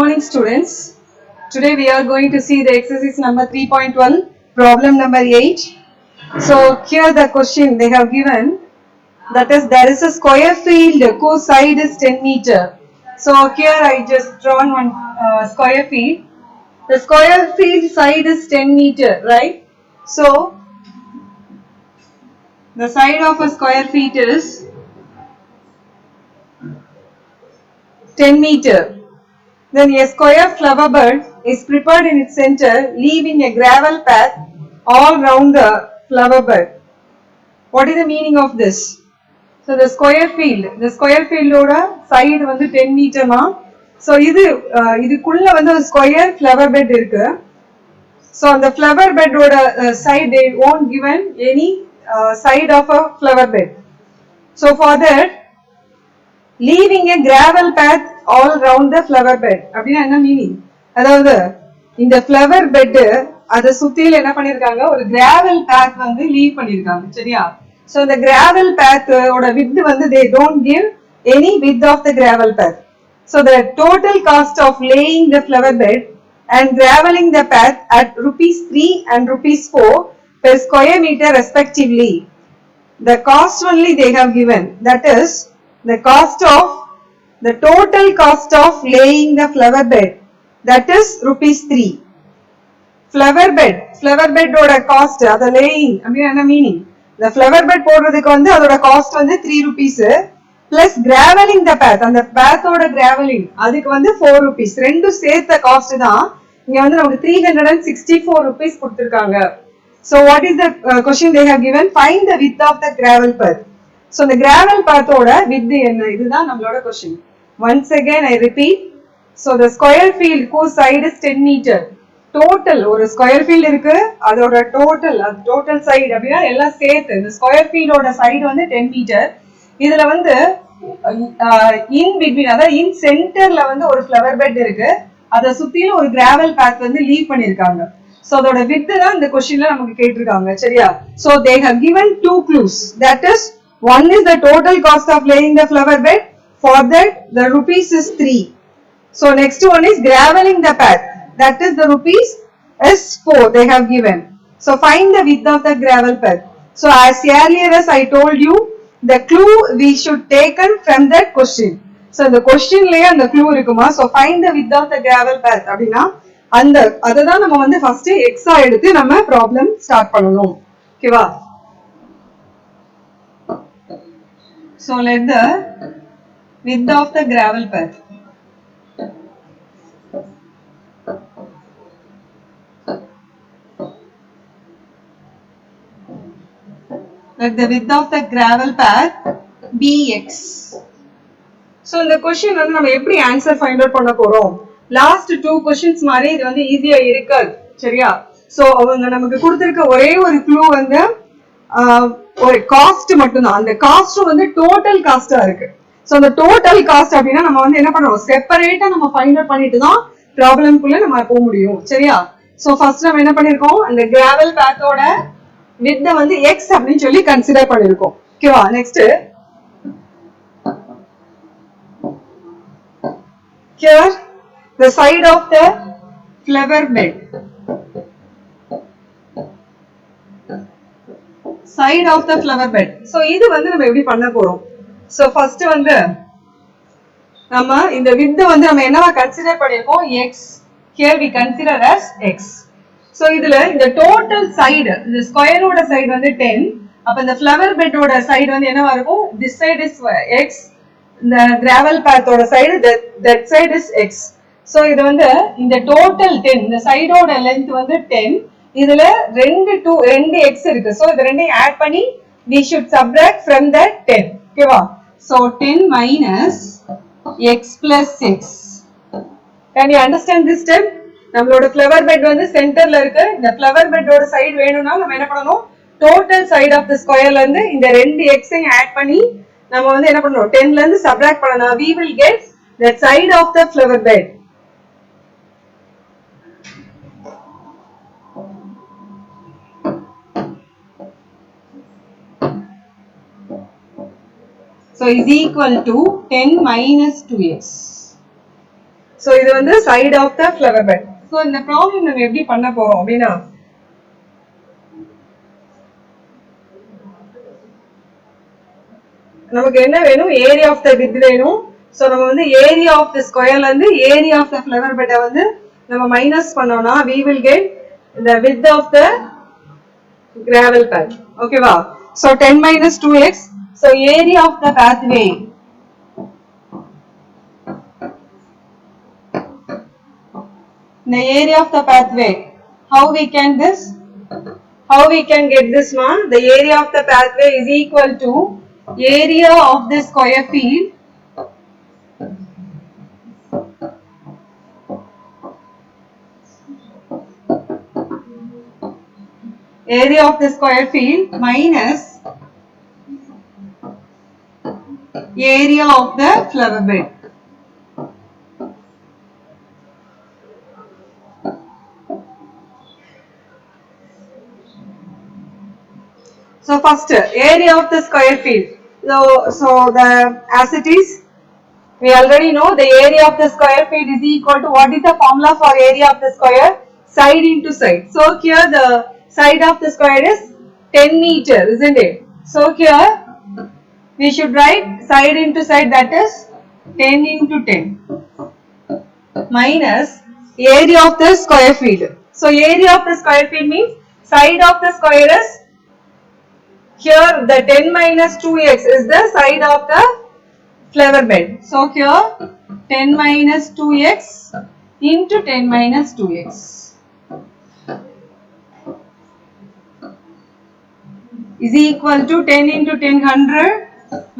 morning, students. Today we are going to see the exercise number 3.1, problem number 8. So here the question they have given, that is, there is a square field whose side is 10 meter. So here I just drawn one square field. The square field side is 10 meter, right? So the side of a square feet is 10 meter. Then a square flower bed is prepared in its center, leaving a gravel path all round the flower bed. What is the meaning of this? So the square field oda side வந்து 10 meter மா. So இதுக்குள்ள வந்து ஒரு square flower bed இருக்கு. So on the flower bed oda side they won't given any side of a flower bed. So for that, leaving a gravel path all round the flower bed. அப்படினா என்ன meaning? அதாவது இந்த flower bed அத சுத்தில என்ன பண்ணிருக்காங்க, ஒரு gravel path வந்து leave பண்ணிருக்காங்க. சரியா? So the gravel path ஓட width வந்து they don't give any width of the gravel path. So the total cost of laying the flower bed and graveling the path at ₹3 and ₹4 per square meter respectively. The cost only they have given, that is the total cost of laying the flower bed, that is ₹3. flower bed oda cost adha laying அப்படினா என்ன meaning, the flower bed போடுறதுக்கு வந்து அதோட cost வந்து ₹3 plus graveling the path, அந்த path ஓட graveling அதுக்கு வந்து ₹4. ரெண்டும் சேர்த்த காஸ்ட் தான் இங்க வந்து நமக்கு ₹364 கொடுத்திருக்காங்க. So what is the question they have given? Find the width of the gravel path. So the gravel path oda width என்ன, இதுதான் நம்மளோட question. Once again I repeat. So the square field whose side is 10 meter. Total ஒரு square field இருக்கு, அதோட total side அப்படின்னா எல்லாம் சேர்த்து இந்த ஸ்கொயர் ஃபீல்டோட சைடு வந்து 10 மீட்டர். இதுல வந்து இன் பிட்வீன், அதாவது இன் சென்டர்ல வந்து ஒரு ஃப்ளவர் பெட் இருக்கு, அதை சுத்திலும் ஒரு கிராவல் பாத் வந்து லீவ் பண்ணிருக்காங்க. சோ அதோட வித் தான் இந்த क्वेश्चनல நமக்கு கேட்டிருக்காங்க. சரியா? So they have given two clues, that is one is the total cost of laying the flower bed, for that the rupees is 3. So next one is graveling the path, that is the rupees is 4 they have given. So find the width of the gravel path. So as earlier as I told you, the clue we should taken from that question. So the question லயே அந்த clue இருக்குமா? So find the width of the gravel path அப்படினா அந்த அததான் நம்ம வந்து first எக்ஸா எடுத்து நம்ம ப்ராப்ளம் ஸ்டார்ட் பண்ணனும். ஓகேவா? So let the width of the gravel path. Let the width of the gravel path be x. So இந்த क्वेश्चन வந்து நம்ம எப்படி ஆன்சர் ஃபைண்ட் அவுட் பண்ண போறோம்? லாஸ்ட் 2 क्वेश्चंस மாதிரி இது வந்து ஈஸியா இருக்காது. சரியா? சோ அவங்க நமக்கு கொடுத்திருக்க ஒரே ஒரு க்ளூ வந்து ஒரு காஸ்ட் மட்டும் தான். அந்த காஸ்ட் வந்து டோட்டல் காஸ்டா இருக்கு. சோ அந்த டோட்டல் காஸ்ட் அப்படினா நம்ம வந்து என்ன பண்றோம், செப்பரேட்டா நம்ம ஃபைண்ட் அவுட் பண்ணிட்டு தான் ப்ராப்ளம்க்குள்ள நம்ம போக முடியும். சரியா? சோ ஃபர்ஸ்ட் நம்ம என்ன பண்ணிருக்கோம், அந்த கிராவல் பாத்தோட width வந்து x அப்படினு சொல்லி கன்சிடர் பண்ணிருக்கோம். ஓகேவா? Next here the side of the flower bed, side of the flower bed. So இது வந்து நம்ம எப்படி பண்ண போறோம்? So first வந்து நம்ம இந்த width வந்து நம்ம என்னவா கன்சிடர் பண்ணிருக்கோம், x. Here we consider as x. So இதுல இந்த டோட்டல் சைடு, இந்த ஸ்கொயர் ஓட சைடு வந்து 10. அப்ப இந்த ஃப்ளவர் பெட் ஓட சைடு வந்து என்னவா இருக்கும், this side is x, இந்த gravel path ஓட side that side is x. So இது வந்து இந்த டோட்டல் 10, இந்த சைடோட லெந்த் வந்து 10. இதுல ரெண்டு x இருக்கு. So இது ரெண்டையும் ஆட் பண்ணி we should subtract from that 10. ஓகேவா? So 10 minus x plus x. Can you understand this step? நம்மளோட ஃப்ளவர் பெட் வந்து சென்டர்ல இருக்கு. இந்த ஃப்ளவர் பெட்டோட சைடு வேணும்னா நம்ம என்ன பண்ணணும், டோட்டல் சைடு ஆஃப் தி ஸ்கொயர்ல இருந்து இந்த ரெண்டு எக்ஸையும் ஆட் பண்ணி நம்ம வந்து என்ன பண்ணணும், 10 ல இருந்து சப்ட்ராக்ட் பண்ணனும். we will get the side of the flower bed. So is equal to 10 minus 2x. So இது வந்து side of the flower bed. So இந்த problem நம்ம எப்படி பண்ண போறோம் அப்படின்னா, நமக்கு என்ன வேணும், ஏரியா ஆஃப் த வித் வேணும். சோ நம்ம வந்து ஏரியா ஆஃப் த ஸ்கொயர்ல இருந்து ஏரியா ஆஃப் த ஃப்ளவர் பெட்டை வந்து நம்ம மைனஸ் பண்ணோம்னா we will get the width of the gravel path. ஓகேவா? So 10 minus 2x. So area of the pathway, the area of the pathway, how we can get this one? The area of the pathway is equal to area of the square field minus area of the flower bed. So first area of the square field. So the as it is, we already know the area of the square field is equal to, what is the formula for area of the square? Side into side. So here the side of the square is 10 meter, isn't it? So here we should write side into side, that is 10 into 10 minus area of the square field. So area of the square field means side of the square is, here the 10 minus 2x is the side of the flower bed. So here 10 minus 2x into 10 minus 2x is equal to 10 into 10 100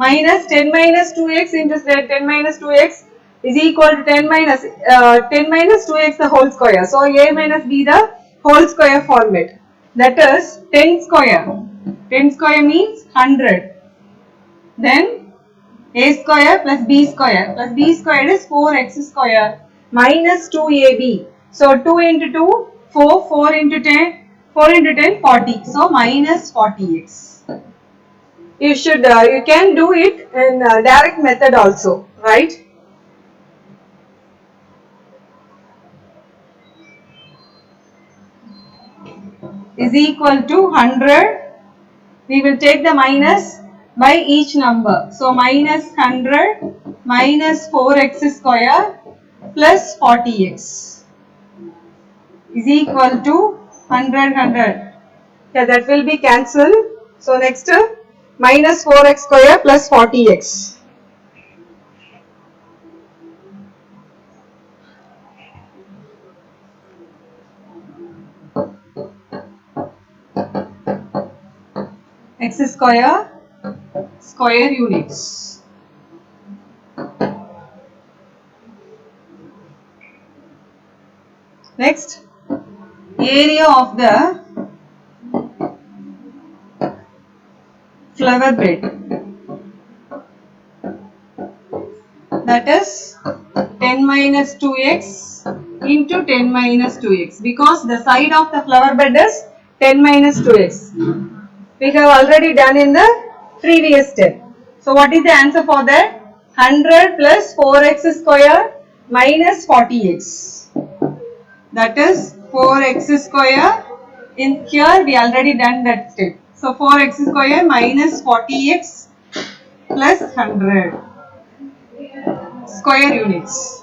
minus 10 minus 2x into 10 minus 2x is equal to 10 minus 2x the whole square. So a minus b the whole square format, that is 10 square. 10 square means 100. Then a square plus b square is 4x square minus 2ab. So 2 into 2 4, 4 into 10 40. So minus 40x. You can do it in direct method also, right? Is equal to 100. We will take the minus by each number. So minus 100 minus 4x square plus 40x is equal to 100. Yeah, that will be cancelled. So next minus 4x square plus 40x. X square units. Next, area of the flower bed, that is 10 minus 2x into 10 minus 2x, because the side of the flower bed is 10 minus 2x. We have already done in the previous step. So what is the answer for that? 100 plus 4x square minus 40x. That is 4x square. In here we already done that step. So 4x square minus 40x plus 100 square units.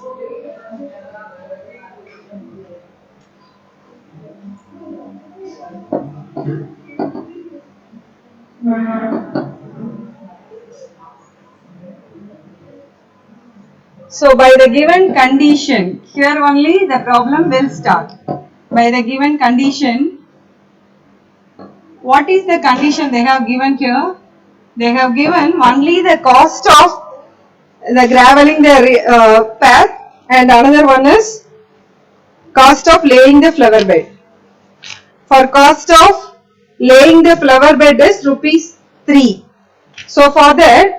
So by the given condition, here only the problem will start. By the given condition, what is the condition they have given here? They have given only the cost of the graveling the path, and another one is cost of laying the flower bed. For cost of laying the flower bed is rupees 3. So for that,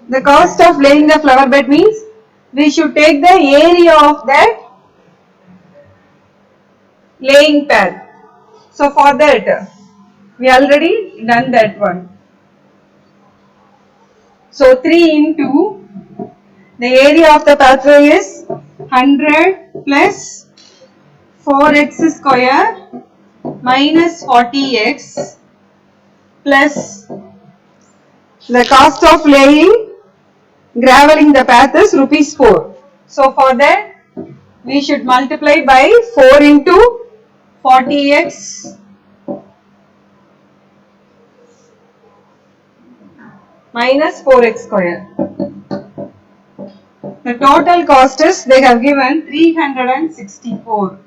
the cost of laying the flower bed means we should take the area of that laying path. So for that, we already done that one. So 3 into the area of the pathway is 100 plus 4x square minus 40x plus the cost of laying graveling the path is rupees 4. So for that we should multiply by 4 into 40x minus 4x square. The total cost is, they have given 364.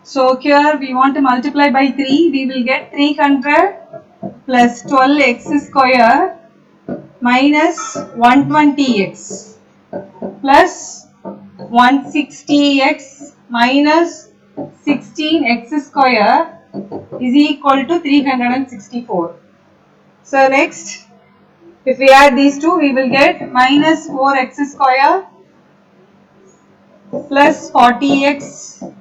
So here we want to multiply by 3, we will get 300 plus 12x square minus 120x plus 160x minus 16x square is equal to 364. So next, if we add these two, we will get minus 4x square plus 40x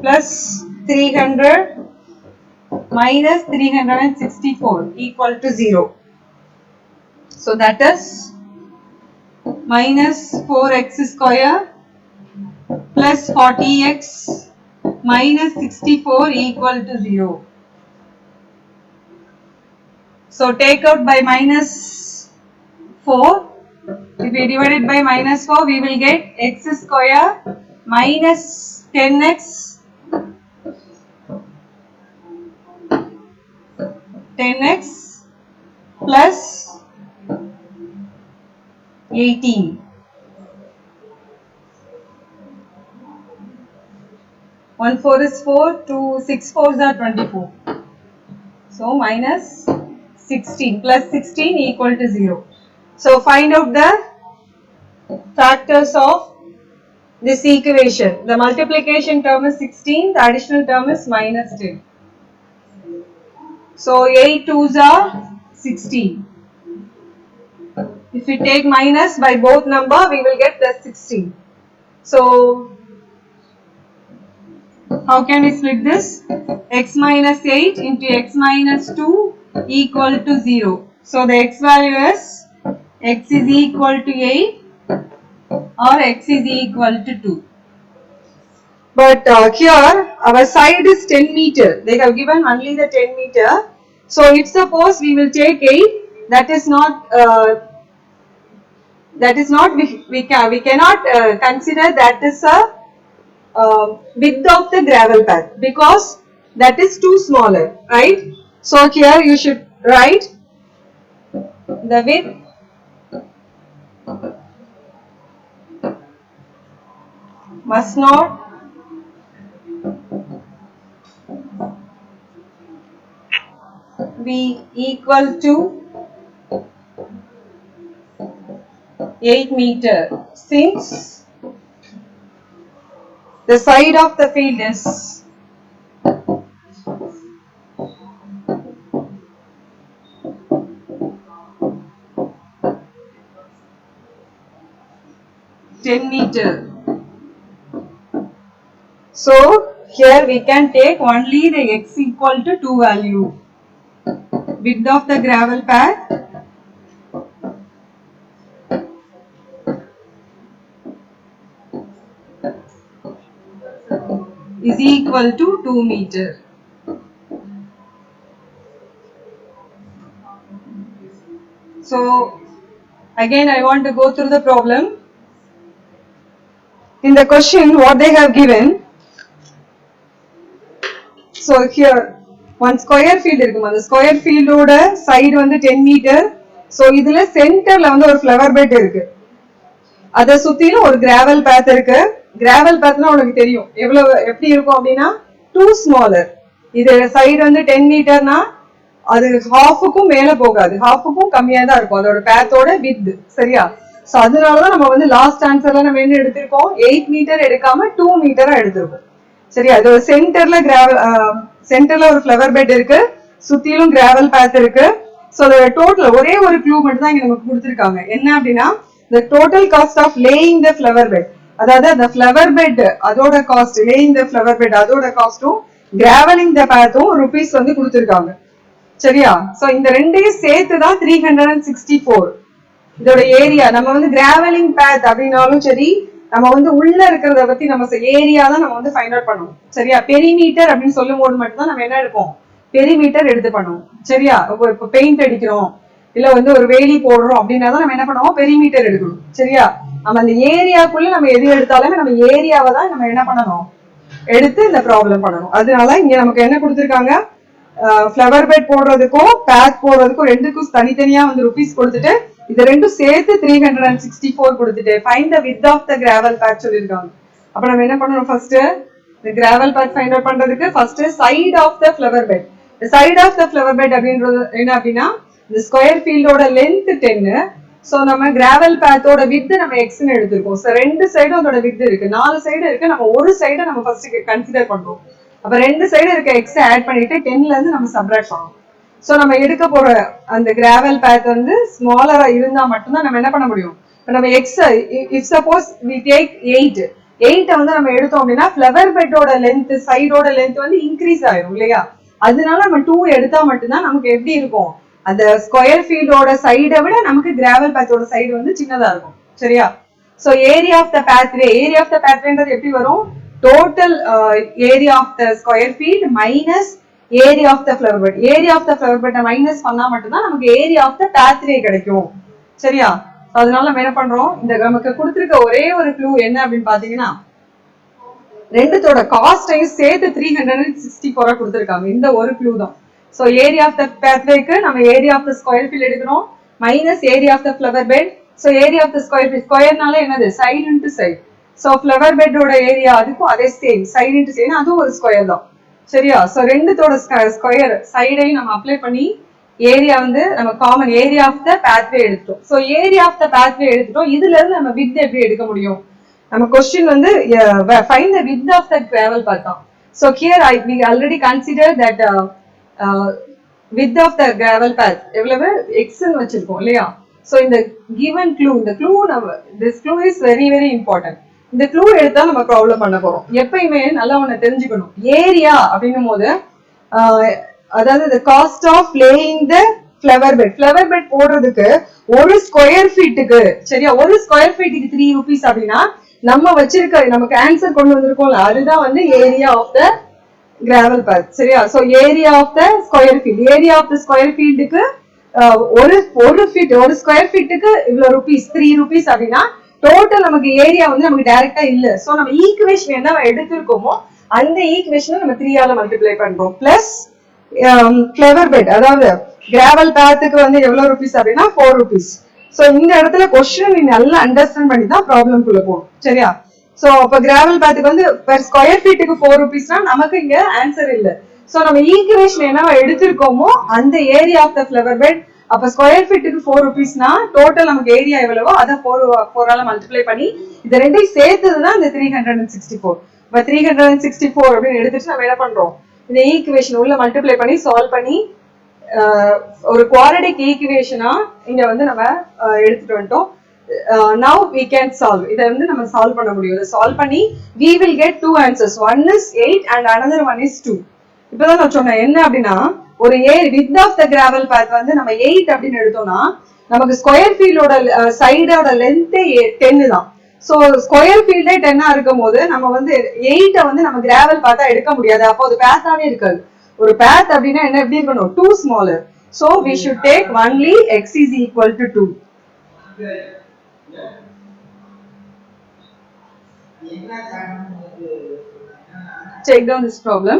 plus 300 minus 364 equal to 0. So that is minus 4x square plus 40x minus 64 equal to 0. So take out by minus 4. If we divide it by minus 4, we will get x square minus 10x 10x plus 18. One 4 is 4, 2 6 4s are 24. So minus 16 plus 16 equal to 0. So find out the factors of this equation. The multiplication term is 16, the additional term is minus 10. So 8 2s are 16. If we take minus by both number, we will get plus 16. So how can we split this? X minus 8 into x minus 2 equal to 0. So the x value is x is equal to 8 or x is equal to 2. But here our side is 10 meter. They have given only the 10 meter. So if suppose we will take 8, that is not we cannot consider that is a width of the gravel path, because that is too smaller, right? So here you should write the width must not be equal to 8 meter, since the side of the field is 10 meter. So here we can take only the x equal to 2 value. Width of the gravel path is equal to 2 meter. So again I want to go through the problem. In the question what they have given, so here one square field இருக்கும், அந்த square field ஓட side வந்து 10 meter. So இதுல centerல வந்து ஒரு flower bed இருக்கு, அத சுத்திலும் ஒரு gravel path இருக்கு. gravel pathனா உங்களுக்கு தெரியும் எவ்வளவு எப்படி இருக்கும் அப்படினா too smaller. இது side வந்து 10 meterனா அது half-க்கும் மேல போகாது, half-க்கும் கம்மியா தான் இருக்கும் அதோட path-ஓட width, சரியா? சோ அதனால தான் நம்ம வந்து லாஸ்ட் ஆன்சர்ல நம்ம என்ன எடுத்திருக்கோம், 8 மீட்டர் எடுக்காம 2 மீட்டரா எடுத்திருக்கோம், சரியா? அது சென்டர்ல சென்டர்ல ஒரு ஃப்ளவர் பெட் இருக்கு, சுத்திலும் கிராவல் பாத் இருக்கு. சோ அதோட டோட்டல் ஒரே ஒரு க்ளூ மட்டும் தான் இங்க நமக்கு கொடுத்திருக்காங்க. என்ன அப்படின்னா the total cost of laying the flower bed. அதாவது அந்த ஃப்ளவர் பெட் அதோட cost, laying the flower bed அதோட காஸ்டும் கிராவலிங் த பேத்தும் ருபீஸ் வந்து கொடுத்துருக்காங்க. சரியா? சோ இந்த ரெண்டையும் சேர்த்து தான் 364 இதோட ஏரியா. நம்ம வந்து கிராவலிங் பேத் அப்படின்னாலும் சரி, நம்ம வந்து உள்ள இருக்கிறத பத்தி நம்ம ஏரியா தான் நம்ம வந்து ஃபைண்ட் அவுட் பண்ணுவோம். சரியா? பெரிமீட்டர் அப்படின்னு சொல்லும் போது மட்டும்தான் நம்ம என்ன எடுப்போம், பெரிமீட்டர் எடுத்து பண்ணுவோம். சரியா? இப்போ பெயிண்ட் அடிக்கிறோம் இல்ல வந்து ஒரு வேலி போடுறோம் அப்படின்னா தான் நம்ம என்ன பண்ணுவோம், பெரிமீட்டர் எடுக்கணும். சரியா? நம்ம அந்த ஏரியாக்குள்ள நம்ம எது எடுத்தாலுமே நம்ம ஏரியாவை தான் நம்ம என்ன பண்ணணும், எடுத்து இந்த ப்ராப்ளம் பண்ணணும். அதனால இங்க நமக்கு என்ன கொடுத்துருக்காங்க, ஃப்ளவர் பெட் போடுறதுக்கும் பேத் போடுறதுக்கும் ரெண்டுக்கும் தனித்தனியா வந்து ருபீஸ் கொடுத்துட்டு இது ரெண்டும் சேர்த்து 364 கொடுத்துட்டு find the width of the gravel path சொல்லிருக்காங்க. அப்ப நம்ம என்ன பண்ணணும், ஃபர்ஸ்ட் இந்த கிராவல் பேத் ஃபைண்ட் அவுட் பண்றதுக்கு first side of the flower bed. Side of the flower bed அப்படின்றது என்ன அப்படின்னா, இந்த ஸ்கொயர் ஃபீல்டோட லென்த் 10. சோ நம்ம கிராவல் பேத்தோட வித் நம்ம எக்ஸ்னு எடுத்திருக்கோம். சோ ரெண்டு சைடும் அதோட வித் இருக்கு, 4 சைடு இருக்கு. நம்ம ஒரு சைடை நம்ம ஃபர்ஸ்ட் கன்சிடர் பண்றோம். அப்ப ரெண்டு சைடு இருக்க எக்ஸ் ஆட் பண்ணிட்டு 10ல இருந்து நம்ம சப்ராக்ட் பண்ணணும். சோ நம்ம எடுக்க போற அந்த கிராவல் பேத் வந்து ஸ்மாலரா இருந்தா மட்டும்தான் நம்ம என்ன பண்ண முடியும். இப்ப நம்ம x if suppose we take 8 வந்து நம்ம எடுத்தோம் அப்படின்னா ஃப்ளவர் பெட்டோட லென்த் சைடோட லென்த் வந்து இன்க்ரீஸ் ஆயிரும் இல்லையா? அதனால நம்ம 2 எடுத்தா மட்டும்தான் நமக்கு எப்படி இருக்கும், அந்த ஸ்கொயர் ஃபீல்டோட சைடை விட நமக்கு கிராவல் பேத்தோட சைடு வந்து சின்னதா இருக்கும். சரியா? So area of the pathway, area of the பேத்வேன்றது எப்படி வரும், total area of the square field minus area of the flower bed. Area of the flower பெட்டை மைனஸ் பண்ணா மட்டும்தான் நமக்கு ஏரியா ஆஃப் த பேத்வே கிடைக்கும். சரியா? அதனால நம்ம என்ன பண்றோம், இந்த நமக்கு கொடுத்திருக்க ஒரே ஒரு க்ளூ என்ன அப்படின்னு பாத்தீங்கன்னா, ரெண்டுத்தோட காஸ்டையும் சேர்த்து 364 கொடுத்திருக்காங்க. இந்த ஒரு க்ளூ தான். சோ ஏரியா ஆஃப் த பேத்வேக்கு நம்ம area of the square field எடுக்கணும் minus area of the flower bed. So area of the square field, ஸ்கொயர்னால என்னது, side into side. So flower பெட்டோட ஏரியா அதுக்கும் அதே சேம், சைடு இன்டு சைடு, அதுவும் ஒரு ஸ்கொயர் தான். சரியா? சோ ரெண்டுத்தோட ஸ்கொயர் சைடையும் நம்ம அப்ளை பண்ணி ஏரியா வந்து நம்ம common area of the pathway எடுத்துட்டோம். So area of the pathway எடுத்துட்டோம். இதுல இருந்து நம்ம வித் எப்படி எடுக்க முடியும், நம்ம கொஸ்டின் வந்து find the width of the gravel path தான். So here we already consider that width of the gravel path எவ்வளவு x ன்னு வச்சிருக்கோம் இல்லையா? சோ இந்த given clue, இந்த clue நம்ம this clue is very very important. இந்த clue எடுத்தா நம்ம ப்ராப்ளம் பண்ண போறோம். எப்பயுமே நல்லா ஒண்ணு தெரிஞ்சுக்கணும், ஏரியா அப்படின்னும் போது அதாவது the cost of laying the flower bed, flower bed போடுறதுக்கு ஒரு ஸ்கொயர் ஃபீட்டுக்கு, சரியா, ஒரு ஸ்கொயர் ஃபீட்டுக்கு 3 ரூபீஸ் அப்படின்னா நம்ம வச்சிருக்க நமக்கு ஆன்சர் கொண்டு வந்திருக்கோம்ல, அதுதான் வந்து area of the gravel path. சரியா? So area of the square field, area of the square ஃபீல்டுக்கு ஒரு ஃபீட், ஒரு ஸ்கொயர் ஃபீட்டுக்கு இவ்வளவு ருபீஸ் 3 ரூபீஸ் அப்படின்னா டோட்டல் நமக்கு ஏரியா வந்து நமக்கு டைரக்டா இல்ல. சோ நம்ம ஈக்குவேஷன் என்ன எடுத்திருக்கோமோ அந்த ஈக்குவேஷனை நம்ம 3 ஆல மல்டிப்ளை பண்றோம். பிளஸ் ஃப்ளவர் பெட் அதாவது கிராவல் பேத்துக்கு வந்து எவ்வளவு ருபீஸ் அப்படின்னா 4 ரூபீஸ். சோ இந்த இடத்துல கொஸ்டின் நீ நல்லா அண்டர்ஸ்டாண்ட் பண்ணி தான் ப்ராப்ளம் குள்ள போகும். சரியா? சோ அப்ப கிராவல் பேத்துக்கு வந்து பெர் ஸ்கொயர் ஃபீட்டுக்கு 4 ரூபீஸ்னா நமக்கு இங்க ஆன்சர் இல்ல. சோ நம்ம ஈக்குவேஷன் என்ன எடுத்திருக்கோமோ அந்த area of the flower bed, அப்ப ஸ்கொயர் ஃபீட்டுக்கு 4 ரூபீஸ்னா டோட்டல் நமக்கு ஏரியா எவ்வளவோ அதை 4 ஆல மல்டிப்ளை பண்ணி இது ரெண்டையும் சேர்த்ததுதான் இந்த 364. இப்ப 364 அப்படின்னு எடுத்துட்டு நம்ம என்ன பண்றோம், இந்த ஈக்குவேஷன் உள்ள மல்டிப்ளை பண்ணி சால்வ் பண்ணி ஒரு குவாட்ரடிக் ஈக்குவேஷனா இங்க வந்து நம்ம எடுத்துட்டு வந்துட்டோம். now we can solve, இத வந்து நம்ம சால்வ் பண்ண முடியும். இத சால்வ் பண்ணி we will get two answers, one is 8 and another one is 2. இப்பதான் நான் சொன்னேன் என்ன அப்படின்னா, ஒரு width of the gravel path வந்து நம்ம 8 அப்படின்னு எடுத்தோம்னா நமக்கு ஸ்கொயர் ஃபீல்டோட சைடோட லென்த் 10 தான். சோ ஸ்கொயர் ஃபீல்டே 10 இருக்கும் போது நம்ம வந்து 8 வந்து நம்ம கிராவல் பாத்தா எடுக்க முடியாது. அப்போ அது பேத்தாவே இருக்காது. ஒரு path அப்படின்னா என்ன, எப்படி இருக்கணும், 2 smaller. So we should take only x is equal to 2. Check down this problem.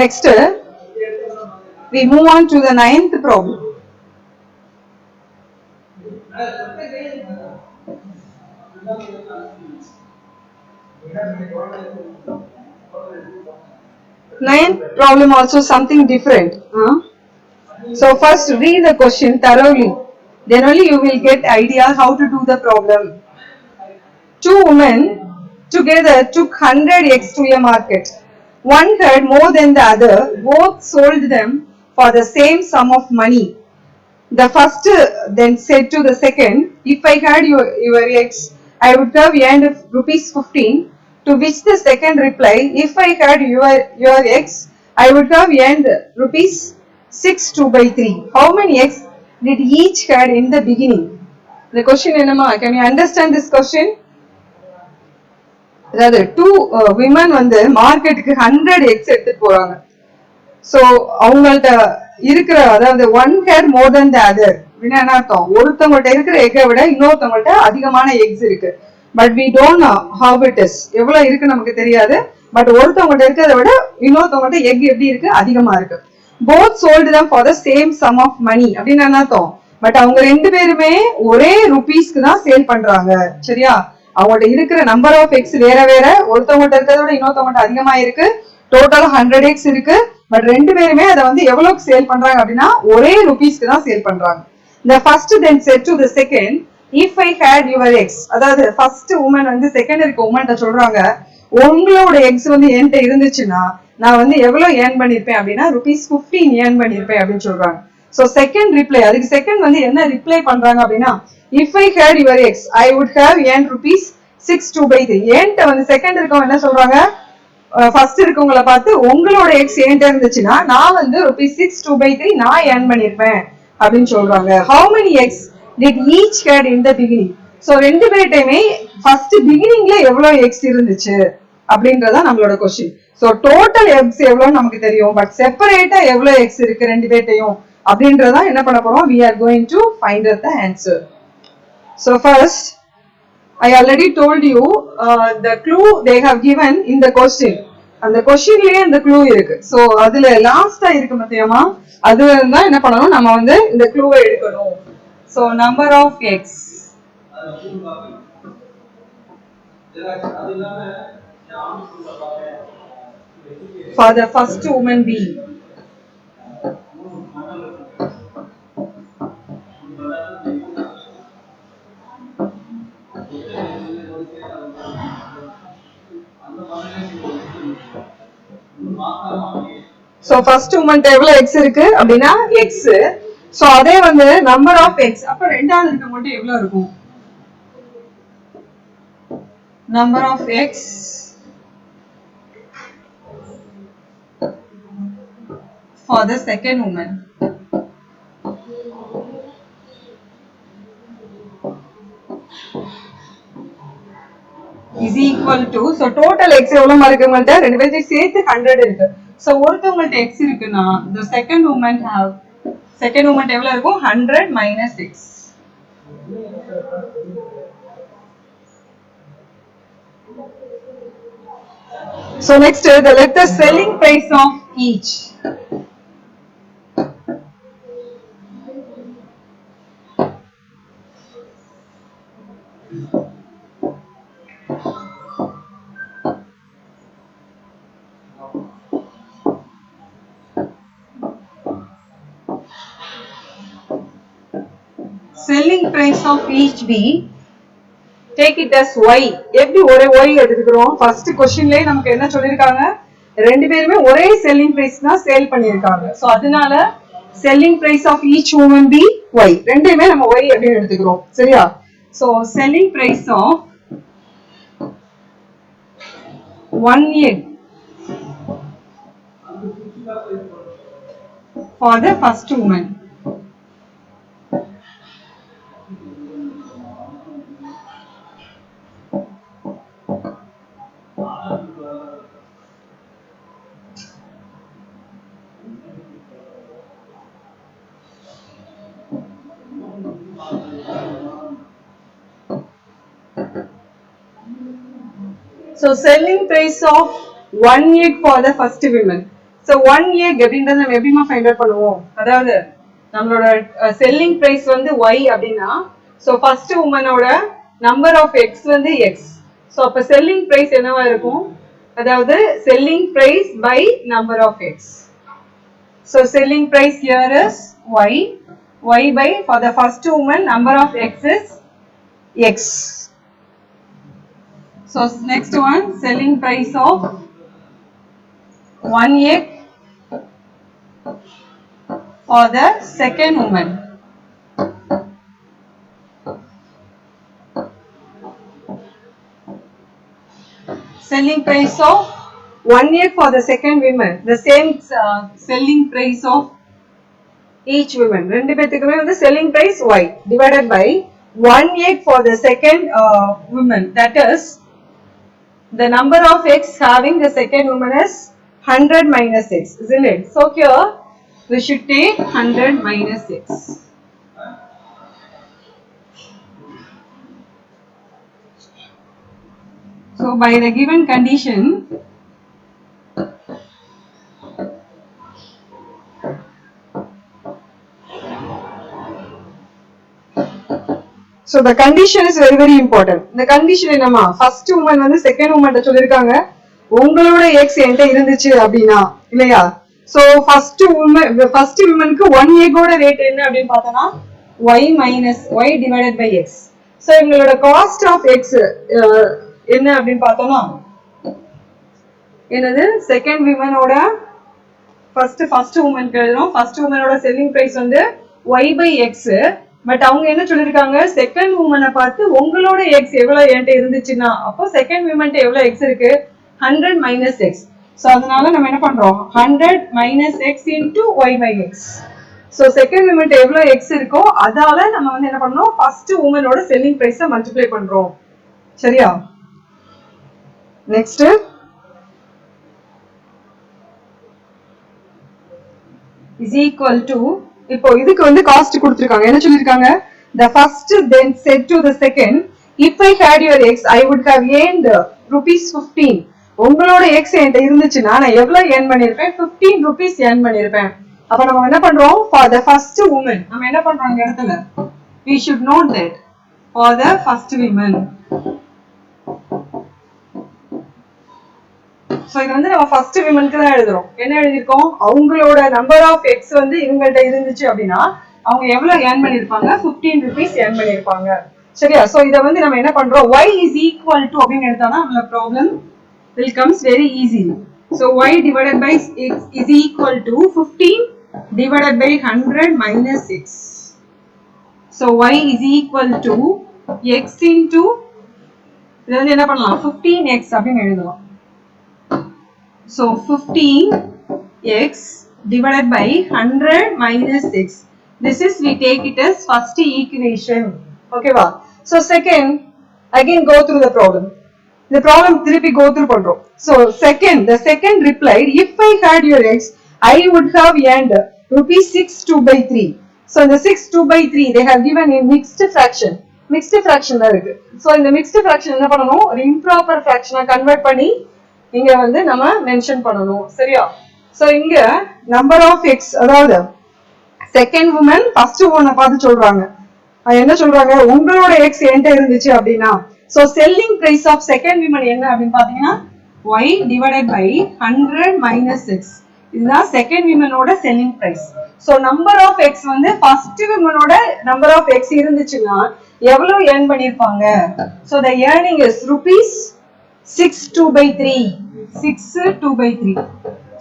Next we move on to the 9th problem. Ninth problem also something different. So first read the question thoroughly, then only you will get idea how to do the problem. Two women together took 100 eggs to a market. One had more than the other. Both sold them for the same sum of money. The first then said to the second, if I had your x, I would have earned rupees 15. To which the second replied, if I had your x, I would have earned rupees 6 2 by 3. How many x did each had in the beginning? The question enama, can you understand this question? Rather, two women வந்து மார்க்கெட்டுக்கு 100 X எடுத்துட்டு போறாங்க. So அவங்கள்ட்ட இருக்கிற அதாவது one hair more then the other என்ன அர்த்தம், ஒருத்தவங்கள்ட்ட இருக்கிற எக்கை விட இன்னொருத்தவங்கள்ட்ட அதிகமான எக்ஸ் இருக்கு. But we don't know how it is, எவ்வளவு இருக்கு நமக்கு தெரியாது. பட் ஒருத்தவங்கள்ட்ட இருக்கிறத விட இன்னொருத்தவங்கள்ட்ட எக் எப்படி இருக்கு, அதிகமா இருக்கு. Both sold them for the same sum of money அப்படின்னு என்ன அர்த்தம். பட் அவங்க ரெண்டு பேருமே ஒரே ருபீஸ்க்கு தான் சேல் பண்றாங்க. சரியா, அவங்கள்ட்ட இருக்கிற நம்பர் ஆஃப் எக்ஸ் வேற வேற, ஒருத்தவங்கள்ட்ட இருக்கிறத விட இன்னொருத்தவங்கள்ட்ட அதிகமா இருக்கு. டோட்டல் 100 எக்ஸ் இருக்கு. பட் ரெண்டு பேருமே அதை வந்து எவ்வளவுக்கு சேல் பண்றாங்க அப்படின்னா ஒரே ருபீஸ்க்கு தான் சேல் பண்றாங்க. The first then said to the second, if I had your eggs, அதாவது ஃபர்ஸ்ட் உமன் வந்து செகண்ட் இருக்க உமன்ட்ட சொல்றாங்க, உங்களோட எக்ஸ் வந்து என்கிட்ட இருந்துச்சுன்னா நான் வந்து எவ்வளவு ஏர்ன் பண்ணிருப்பேன் அப்படின்னா rupees 15 ஏர்ன் பண்ணிருப்பேன் அப்படின்னு சொல்றாங்க. ஸோ செகண்ட் ரிப்ளை, அதுக்கு செகண்ட் வந்து என்ன ரிப்ளை பண்றாங்க அப்படின்னா, if I had your eggs, I would have earned rupees 6 2 by 3. என்கிட்ட வந்து செகண்ட் இருக்கவங்க என்ன சொல்றாங்க, ஃபர்ஸ்ட் இருக்கவங்களை பார்த்து உங்களோட எக்ஸ் என்கிட்ட இருந்துச்சுன்னா நான் வந்து rupees 6 2 by 3 நான் ஏர்ன் பண்ணிருப்பேன் அப்படின்னு சொல்றாங்க. How many eggs did each had in the beginning? So ரெண்டு பேர்ட்டையுமே ஃபர்ஸ்ட் பிகினிங்ல எவ்வளவு எக்ஸ் இருந்துச்சு அப்படின்றதான் நம்மளோட கொஸ்டின். ஸோ டோட்டல் எக்ஸ் எவ்வளவு நமக்கு தெரியும், பட் செப்பரேட்டா எவ்வளவு எக்ஸ் இருக்கு ரெண்டு பேர்ட்டையும் அப்படின்றதான் என்ன பண்ண போறோம், we are going to find out the answer. So first I already told you the clue they have given in the question. அந்த கொஸ்டின்லயே அந்த க்ளூ இருக்கு. சோ அதுல லாஸ்டா இருக்கு மத்தியமா, அது தான் என்ன பண்ணணும், நம்ம வந்து இந்த க்ளூவை எடுக்கணும். So number of x for the first woman B. So first உமன்ட்ட எவ்வளவு எக்ஸ் இருக்கு அப்படின்னா எக்ஸ். சோ அதே வந்து நம்பர் ஆஃப் எக்ஸ், அப்ப ரெண்டாவது இருக்க மட்டும் எவ்வளவு இருக்கும், number of x for the second woman. is equal to, so total x எவ்வளவு இருக்குங்கள்ட்ட ரெண்டு பேருக்கு சேர்த்து 100 இருக்கு. so ஒருத்தவங்கள்ட்ட x இருக்குன்னா the second woman எவ்வளவு இருக்கும், 100 minus x. so next let the selling price of each. selling price of each B, take it as y. எப்படி ஒரே y எடுத்துக்கிறோம், ஃபர்ஸ்ட் क्वेश्चनலயே நமக்கு என்ன சொல்லிருக்காங்க, ரெண்டு பேருமே ஒரே selling price தான் சேல் பண்ணிருக்காங்க. சோ அதனால selling price of each woman be y, ரெண்டையுமே நம்ம y அப்படி எடுத்துக்கிறோம். சரியா, so selling price of one egg for the first woman. So selling price of one egg for the first woman. So one egg அப்படின்றத நம்ம எப்படிமா find out பண்ணுவோம், அதாவது நம்மளோட செல்லிங் பிரைஸ் வந்து y அப்படின்னா, so first womanோட நம்பர் ஆஃப் எக்ஸ் வந்து x. so அப்ப செல்லிங் பிரைஸ் என்னவா இருக்கும், அதாவது selling price by number of x. so selling price here is y by, for the first woman number of x is x. so next one, selling price of one egg for the second woman. Selling price of 1 egg for the second woman, the same selling price of each woman. ரெண்டு பேத்துக்குமே வந்து selling price y divided by 1 egg for the second woman. That is, the number of eggs having the second woman is 100 minus x, isn't it? So here we should take 100 minus x. So by the given condition, so the condition is very very important. The condition என்னமா first woman வந்து second woman கிட்ட சொல்லிருக்காங்க உங்களோட x என்கிட்ட இருந்துச்சு அப்படினா இல்லையா. So first womanக்கு 1 egg ஓட ரேட் என்ன அப்படினு பார்த்தனா y minus y divided by x. So எங்களோட cost of x என்ன அப்படினு பார்த்தோம்னா என்னது second woman ஓட first woman க்கு எழுதணும். first woman ஓட selling price வந்து y by x. பட் அவங்க என்ன சொல்லிருக்காங்க செகண்ட் உமனை பார்த்து உங்களோட எக்ஸ் எவ்வளவு என்கிட்ட இருந்துச்சுன்னா அப்போ செகண்ட் உமன்ட்ட எவ்வளவு எக்ஸ் இருக்கு 100 மைனஸ் எக்ஸ். ஸோ அதனால நம்ம என்ன பண்றோம் 100 minus x into y by x. So second உமன்ட்ட எவ்வளவு எக்ஸ் இருக்கோ அதால நம்ம வந்து என்ன பண்ணோம் ஃபர்ஸ்ட் உமனோட செல்லிங் பிரைஸை மல்டிப்ளை பண்றோம். சரியா? நெக்ஸ்ட் is equal to, இப்போ இதுக்கு வந்து காஸ்ட் கொடுத்திருக்காங்க. என்ன சொல்லிருக்காங்க the first then said to the second, if I had your x I would have earned rupees 15. உங்களோட x என்கிட்ட இருந்துச்சுன்னா நான் எவ்வளவு earn பண்ணிருப்பேன் 15 rupees earn பண்ணிருப்பேன். அப்ப நம்ம என்ன பண்றோம் for the first woman நம்ம என்ன பண்றோம் இந்த இடத்துல we should note that for the first woman. So இது வந்து நம்ம ஃபர்ஸ்ட் விமனுக்கு தான் எழுதுறோம். என்ன எழுதிருக்கோம் அவங்களோட நம்பர் ஆஃப் எக்ஸ் வந்து இவங்கள்ட்ட இருந்துச்சு அப்படின்னா அவங்க எவ்வளவு ஏர்ன் பண்ணிருப்பாங்க 15 rupees ஏர்ன் பண்ணிருப்பாங்க. சரியா? சோ இத வந்து நம்ம என்ன பண்றோம் y is equal to அப்படினு எடுத்தானா நம்ம problem will comes very easily. So y divided by x is equal to 15 divided by 100 minus x. So y is equal to x into இத வந்து என்ன பண்ணலாம் 15x அப்படினு எழுதலாம். So 15x divided by 100 minus x. This is we take it as first equation. Okay va? So second, again go through the problem. The problem திருப்பி go through பண்றோம். So the second replied, if I had your x, I would have earned rupees 6 2 by 3. So in the 6 2 by 3 they have given a mixed fraction. Mixed fraction தான் இருக்கு. So இந்த mixed fraction என்ன பண்ணணும் ஒரு improper fraction convert பண்ணி இங்க வந்து நம்ம மென்ஷன் பண்ணணும். சரியா? சோ இங்க நம்பர் ஆஃப் எக்ஸ் அதாவது செகண்ட் உமன் ஃபர்ஸ்ட் உமனை பார்த்து சொல்றாங்க என்ன சொல்றாங்க உங்களோட எக்ஸ் என்கிட்ட இருந்துச்சு அப்படின்னா so selling price of second woman என்ன அப்படின்னு பாத்தீங்கன்னா y divided by 100 minus x. இதுதான் செகண்ட் உமனோட selling price. So number of x வந்து ஃபர்ஸ்ட் உமனோட நம்பர் ஆஃப் எக்ஸ் இருந்துச்சுன்னா எவ்வளவு earn பண்ணிருப்பாங்க. So the earning is rupees 6 2 by 3. 6 2 by 3.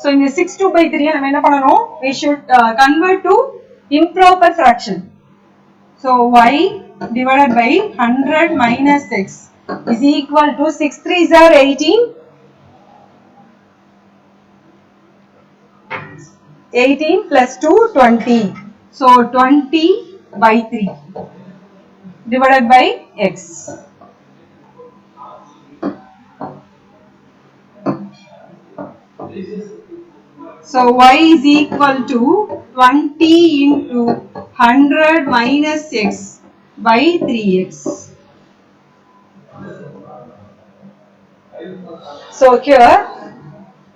So in the 6 2 by 3 நம்ம என்ன பண்ணனும் we should convert to improper fraction. So y divided by 100 minus x is equal to 6 3s are 18. 18 plus 2 20. So 20 by 3 divided by x. So y is equal to 20 into 100 minus x by 3x. So here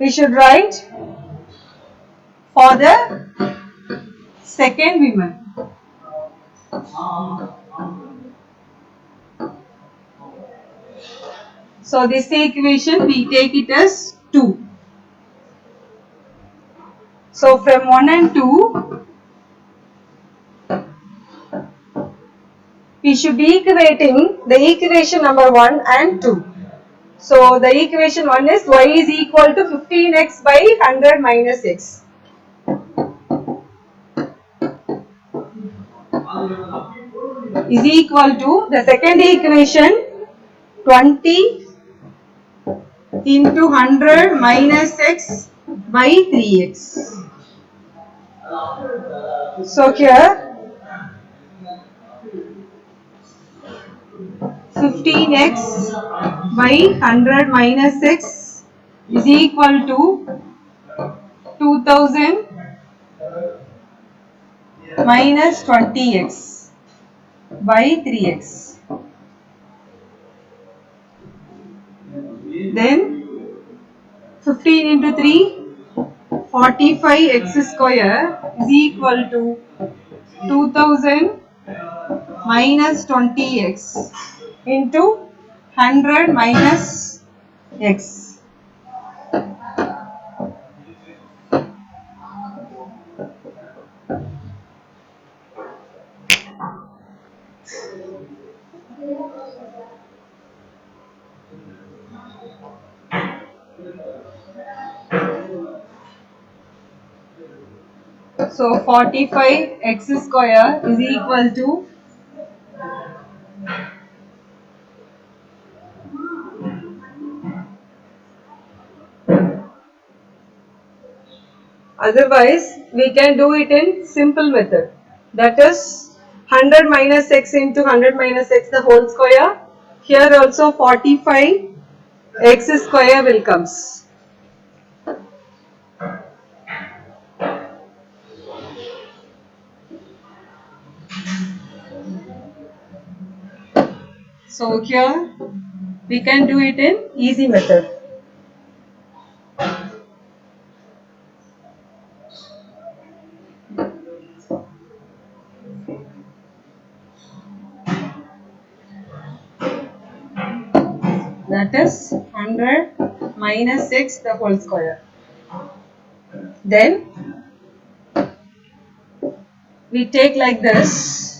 we should write for the second woman. So this equation we take it as 2. So from 1 and 2 we should be equating the equation number 1 and 2. So the equation 1 is y is equal to 15x by 100 minus x. is equal to the second equation 20 into 100 minus x by 3x. So here 15x by 100 minus x is equal to 2000 minus 20x by 3x. Then 15 into 3, 45x square is equal to 2000 minus 20x into 100 minus x. So 45x square is equal to otherwise we can do it in simple method, that is 100 minus x into 100 minus x the whole square. Here also 45 x square will comes. So here we can do it in easy method. That is 100 minus x the whole square. Then we take like this.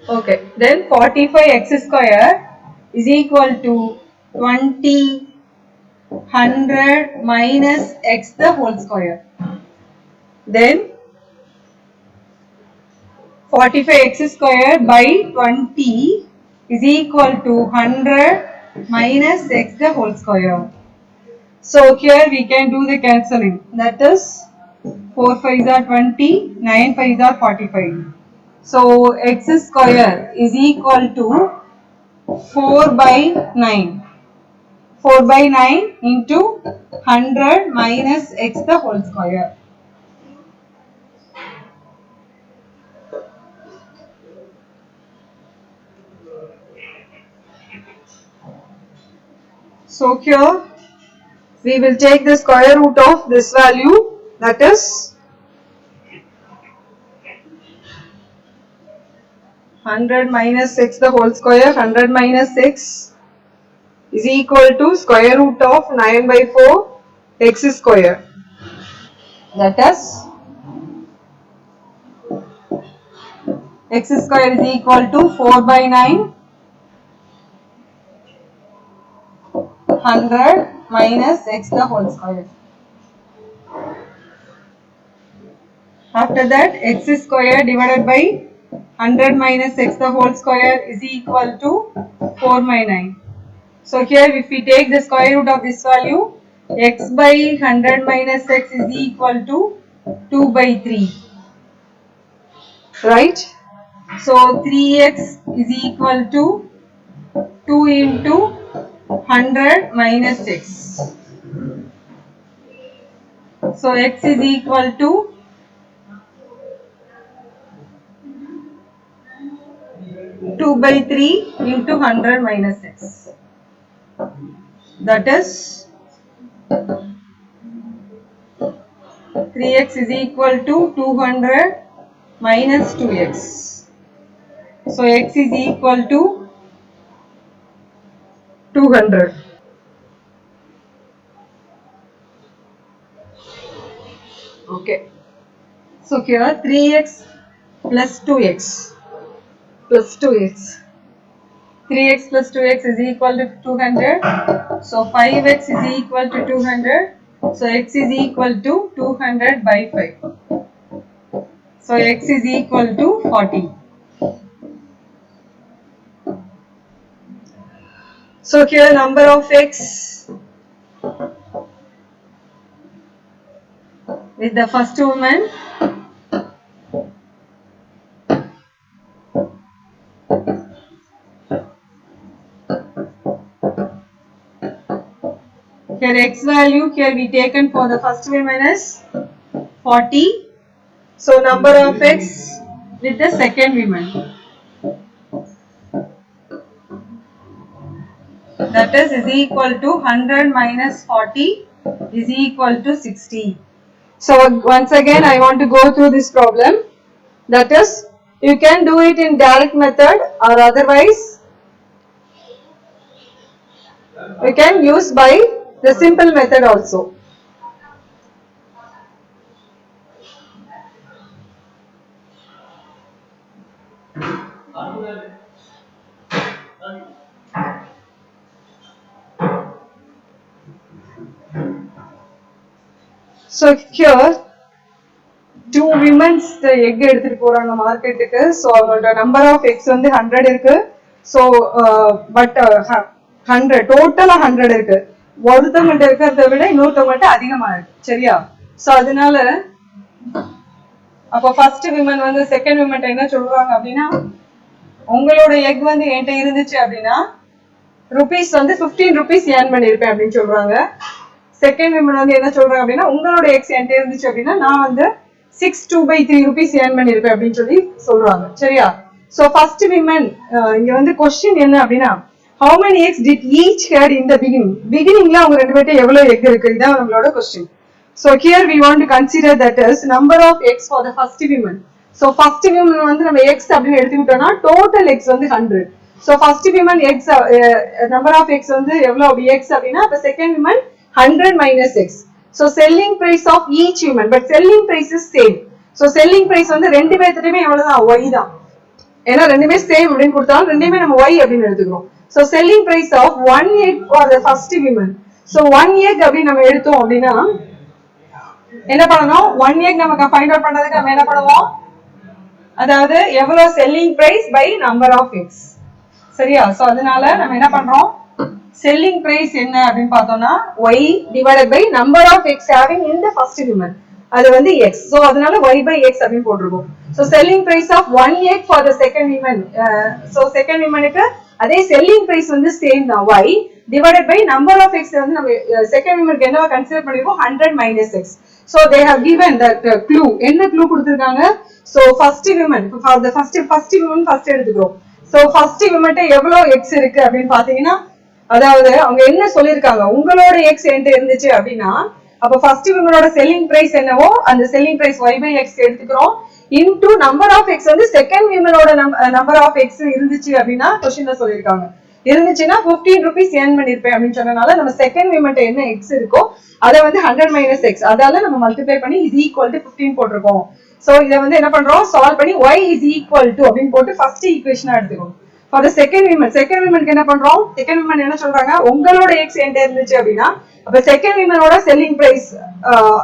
Okay, then 45x square is equal to 20 100 minus x the whole square. Then 45x square by 20 is equal to 100 minus x the whole square. So here we can do the cancelling. That is 4 5s are 20, 9 5s are 45. So x square is equal to 4 by 9. 4 by 9 into 100 minus x the whole square. So here we will take the square root of this value, that is 100 minus x the whole square. 100 minus x is equal to square root of 9 by 4 x square, that is x square is equal to 4 by 9 100 minus x the whole square. After that x square divided by 100 minus x the whole square is equal to 4 by 9. So here if we take the square root of this value, x by 100 minus x is equal to 2 by 3. Right? So 3x is equal to 2 into 100 minus x. So x is equal to 2 by 3 into 100 minus x. That is 3x is equal to 200 minus 2x. So x is equal to 200. Okay. So here 3x plus 2x plus 2x. 3x plus 2x is equal to 200. So 5x is equal to 200. So x is equal to 200 by 5. So x is equal to 40. So here number of x with the first woman here x value here we taken for the first woman is 40. So number of x with the second woman, that is equal to 100 minus 40 is equal to 60. So once again I want to go through this problem. That is, you can do it in direct method or otherwise you can use by the simple method also. So here two women's the egg எடுத்துட்டு போறாங்க மார்க்கெட்டுக்கு. So அவங்களோட number of x வந்து 100 இருக்கு. So but 100 டோட்டலா 100 இருக்கு. ஒருத்தவங்கள்ட்ட இருக்கிறத விட இன்னொருத்தவங்கள்ட்ட அதிகமா இருக்கு. சரியா? ஸோ அதனால அப்போ ஃபர்ஸ்ட் விமன் வந்து செகண்ட் விமன் என்ன சொல்றாங்க அப்படின்னா, உங்களோட எக் வந்து என்கிட்ட இருந்துச்சு அப்படின்னா ருபீஸ் வந்து 15 ருபீஸ் ஏர்ன் பண்ணிருப்பேன் அப்படின்னு சொல்றாங்க. செகண்ட் விமன் வந்து என்ன சொல்றாங்க அப்படின்னா, உங்களோட எக்ஸ் என்கிட்ட இருந்துச்சு அப்படின்னா நான் வந்து 6/2/3 ருபீஸ் ஏர்ன் பண்ணிருப்பேன் அப்படின்னு சொல்லி சொல்றாங்க. சரியா? சோ ஃபர்ஸ்ட் விமன் இங்க வந்து क्वेश्चन என்ன அப்படின்னா, how many eggs did each had in the beginning? beginningல அவங்க ரெண்டு பேர்ட்ட எவ்வளவு எக் இருக்கு, இதான் நம்மளோட question. So here we want to consider that as number of eggs for the first woman. So first woman வந்து நம்ம x அப்படி எடுத்துக்கிட்டோம்னா total eggs வந்து 100. So first woman eggs number of eggs வந்து எவ்வளவு x அப்படின்னா, அப்ப second woman 100 minus x. So selling price of each woman, but selling price is same. So selling price வந்து ரெண்டு பேர்த்துட்டயுமே எவ்வளவுதான், y தான். ஏன்னா ரெண்டுமே சேம் அப்படின்னு கொடுத்தாலும் ரெண்டுமே நம்ம y அப்படின்னு எடுத்துக்கிறோம். So selling price of 1 egg for the first woman. So 1 egg அப்படி நம்ம எடுத்தோம் அப்படின்னா என்ன பண்ணணும், 1 egg நமக்கு ஃபைண்ட் அவுட் பண்றதுக்கு நம்ம என்ன பண்ணுவோம், அதாவது எவ்வளவு selling price by number of x. சரியா? சோ அதனால நம்ம என்ன பண்றோம், செல்லிங் பிரைஸ் என்ன அப்படின்னு பார்த்தோம்னா y divided by number of x having in the first woman, அது வந்து x. சோ அதனால y by x அப்படின்னு போட்டுருக்கோம். So selling price of 1 egg for the second woman. So second womanக்கு அதே செல்லிங் பிரைஸ் வந்து சேம் தான், y divided by number of x வந்து நம்ம செகண்ட் womanக்கு என்னவா கன்சிடர் பண்ணிருக்கோம், 100 minus x. So they have given that clue. என்ன clue கொடுத்திருக்காங்க, so first woman for the first woman first எடுத்துக்கிறோம். So first woman ட்ட எவ்வளவு x இருக்கு அப்படின்னு பாத்தீங்கன்னா, அதாவது அவங்க என்ன சொல்லிருக்காங்க, உங்களோட எக்ஸ் என்கிட்ட இருந்துச்சு அப்படின்னா அப்ப ஃபர்ஸ்ட் விமனோட செல்லிங் பிரைஸ் என்னவோ அந்த selling price y by x எடுத்துக்கிறோம் இன்டு நம்பர் ஆஃப் எக்ஸ் வந்து செகண்ட் விமனோட நம்பர் ஆஃப் எக்ஸ் இருந்துச்சு அப்படின்னா क्वेश्चनல சொல்லிருக்காங்க. இருந்துச்சுன்னா 15 ருபீஸ் ஏர்ன் பண்ணிருப்பேன் அப்படின்னு சொன்னனால நம்ம செகண்ட் விமன்ட்ட என்ன எக்ஸ் இருக்கோ அதை வந்து 100 minus x அதால நம்ம மல்டிப்ளை பண்ணி is equal to 15 போட்டிருக்கோம். சோ இத வந்து என்ன பண்றோம், சால்வ் பண்ணி y is equal to அப்படின்னு போட்டு first ஈக்குவேஷனா எடுத்துக்கோம். For the second woman என்ன பண்றோம், second woman என்ன சொல்றாங்க, உங்களோட x என்கிட்ட இருந்துச்சு அப்படின்னா அப்ப செகண்ட் விமனோட செல்லிங் பிரைஸ்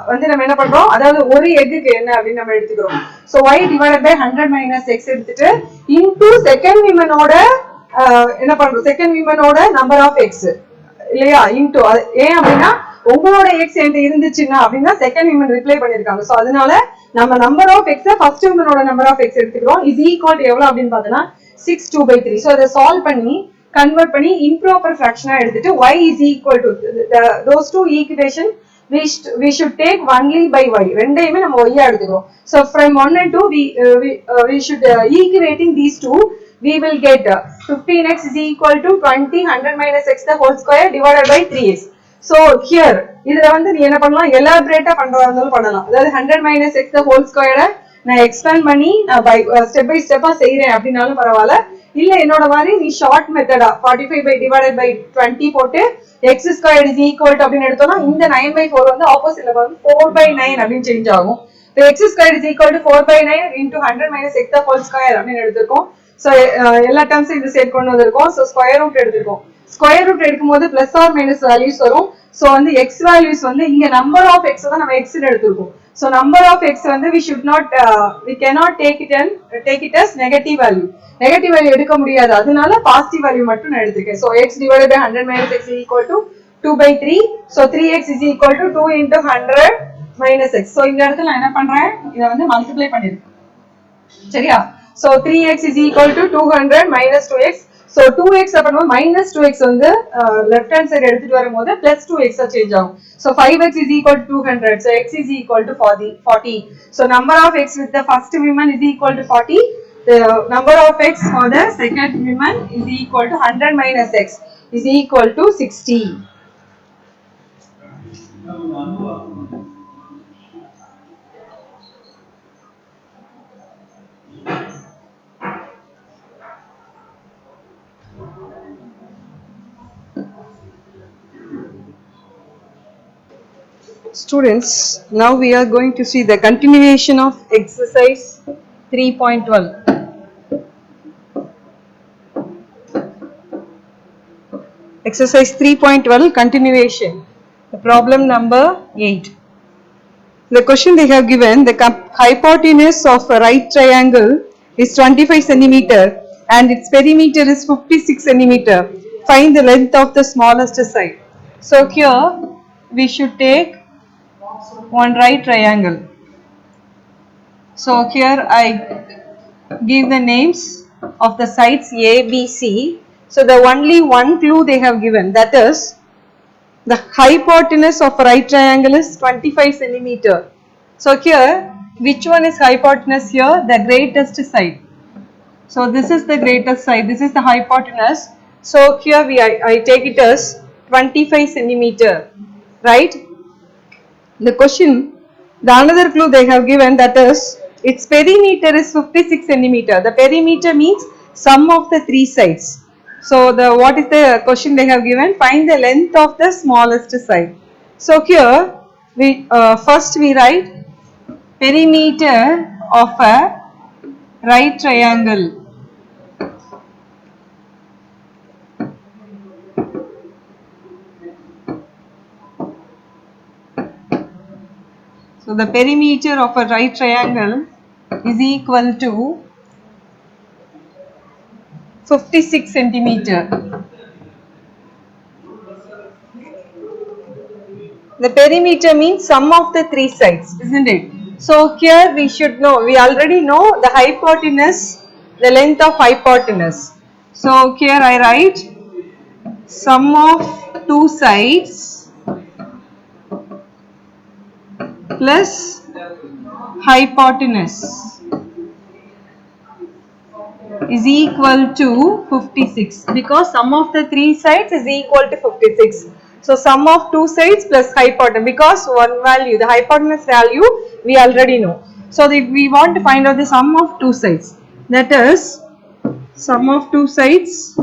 வந்து நம்ம என்ன பண்றோம், அதாவது ஒரு எக்குக்கு என்ன அப்படின்னு நம்ம எடுத்துக்கிறோம். So y divided by 100 minus x எடுத்துட்டு இன்டு செகண்ட் விமனோட என்ன பண்றோம், செகண்ட் விமனோட நம்பர் ஆஃப் x இல்லையா, இன்டு ஏன் அப்படின்னா உங்களோட எக்ஸ் என்கிட்ட இருந்துச்சுன்னா அப்படின்னா செகண்ட் விமன் ரிப்ளை பண்ணிருக்காங்க. சோ அதனால நம்ம நம்பர் ஆஃப் எக்ஸ் ஃபர்ஸ்ட் விமனோட நம்பர் ஆஃப் எக்ஸ் எடுத்துக்கிறோம். இது ஈக்குவல் டு எவ்வளவு அப்படின்னு பார்த்தோம்னா 6/2/3. சோ அதை சால்வ் பண்ணி கன்வெர்ட் பண்ணி இம்ப்ராப்பர் ஃபிராக்ஷனா எடுத்துட்டு y is equal to those two equation we should take only by y. ரெண்டையுமே நம்ம y எடுத்துக்கிறோம். So from 1 and 2 we should equating these two we will get 15x is equal to 20 100 minus x the whole square divided by 3x. So here இதுல வந்து நீ என்ன பண்ணலாம், எலாபரேட்டா பண்றதா இருந்தாலும் பண்ணலாம். அதாவது 100 minus x the whole square நான் எக்ஸ்பேண்ட் பண்ணி நான் ஸ்டெப் பை ஸ்டெப்பா செய்யறேன் அப்படின்னாலும் பரவாயில்ல. இல்ல என்னோட மாதிரி நீ ஷார்ட் மெத்தடா 45 divided by 20 போட்டு x squared is equal to அப்படின்னு எடுத்தோம்னா இந்த 9/4 வந்து ஆப்போசிட்ல வந்து 4/9 அப்படின்னு சேஞ்ச் ஆகும். So x squared is equal to 4/9 into 100 minus x the whole square அப்படின்னு எடுத்துக்கோம். ஸோ எல்லா டேர்ம்ஸும் இந்த சைடு கொண்டு வந்திருக்கோம். ஸோ ஸ்கொயர் ரூட் எடுத்திருக்கோம். ஸ்கொயர் ரூட் எடுக்கும்போது பிளஸ் ஆர் மைனஸ் வேல்யூஸ் வரும். ஸோ வந்து எக்ஸ் வேல்யூஸ் வந்து இங்க நம்பர் ஆஃப் எக்ஸ் தான் நம்ம எக்ஸ் எடுத்திருக்கோம். ஸோ நம்பர் ஆஃப் எக்ஸ் வந்து we cannot take it as negative value. Negative value எடுக்க முடியாது, அதனால பாசிட்டிவ் வேல்யூ மட்டும் நான் எடுத்திருக்கேன். So x divided by 100 minus x is equal to 2/3. So 3x is equal to 2 into 100 minus x. So இந்த இடத்துல நான் என்ன பண்றேன், இதை வந்து மல்டிப்ளை பண்ணிருக்கேன். சரியா? So 3x is equal to 200 minus 2x. So 2x அப்பறம் minus 2x வந்து left hand side எடுத்துட்டு வரும்போது plus 2x சேஞ்ச் ஆகும். So 5x is equal to 200. So x is equal to 40. So number of x with the first woman is equal to 40. The number of x for the second woman is equal to 100 minus x is equal to 60. Students, now we are going to see the continuation of exercise 3.12. Exercise 3.12 continuation. The problem number 8. The question they have given, the hypotenuse of a right triangle is 25 centimeter and its perimeter is 56 centimeter. Find the length of the smallest side. So here we should take one right triangle. So here I give the names of the sides A, B, C. So the only one clue they have given, that is the hypotenuse of a right triangle is 25 centimeter. So here which one is hypotenuse here? The greatest side. So this is the greatest side, this is the hypotenuse. So here I take it as 25 centimeter, right? The question, the another clue they have given, that is its perimeter is 56 centimeter. The perimeter means sum of the three sides. So what is the question they have given? Find the length of the smallest side. So here we first we write perimeter of a right triangle. So the perimeter of a right triangle is equal to 56 centimeter. The perimeter means sum of the three sides, isn't it? So here we should know, we already know the hypotenuse, the length of hypotenuse. So here I write sum of two sides plus hypotenuse is equal to 56, because sum of the three sides is equal to 56. So sum of two sides plus hypotenuse, because one value, the hypotenuse value we already know. So if we want to find out the sum of two sides, that is sum of two sides